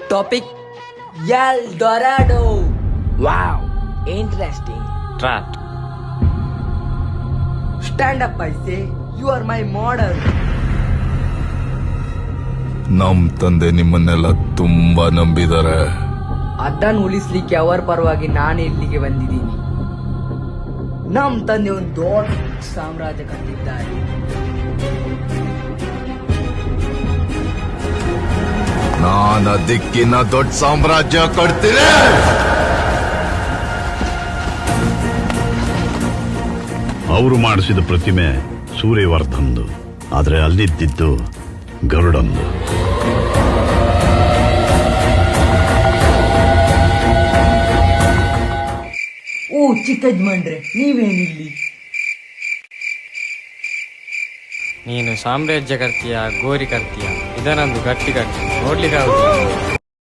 Topic El Dorado. Wow, interesting. Trap. Stand up, I say. You are my model. ನಮ್ ತಂದೆ ನಿಮ್ಮನ್ನೆಲ್ಲ ತುಂಬಾ ನಂಬಿದ್ದಾರೆ. ಅದನ್ನು ಉಳಿಸ್ಲಿಕ್ಕೆ ಅವರ ಪರವಾಗಿ ನಾನು ಇಲ್ಲಿಗೆ ಬಂದಿದ್ದೀನಿ. ನಮ್ ತಂದೆ ಒಂದು ದೊಡ್ಡ ಸಾಮ್ರಾಜ್ಯ ಕಟ್ಟಿದ್ದಾರೆ. ನಾನು ಅದಕ್ಕಿನ್ನ ದೊಡ್ಡ ಸಾಮ್ರಾಜ್ಯ ಕಟ್ತೀನಿ. ಅವರು ಮಾಡಿಸಿದ ಪ್ರತಿಮೆ ಸೂರ್ಯವರ್ಧನ್ದು, ಆದ್ರೆ ಅಲ್ಲಿದ್ದಿದ್ದು ಗರುಡಂದು. ಓ ಚಿಕ್ಕ ಯಜಮಾನ್ರೆ, ನೀವೇನಿಲ್ಲಿ? ನೀನು ಸಾಮ್ರಾಜ್ಯ ಕರ್ತೀಯ, ಗೋರಿ ಕರ್ತೀಯ, ಇದನ್ನೊಂದು ಗಟ್ಟಿ ನೋಡ್ಲಿಕ್ಕೆ ಆಗುದಿಲ್ಲ.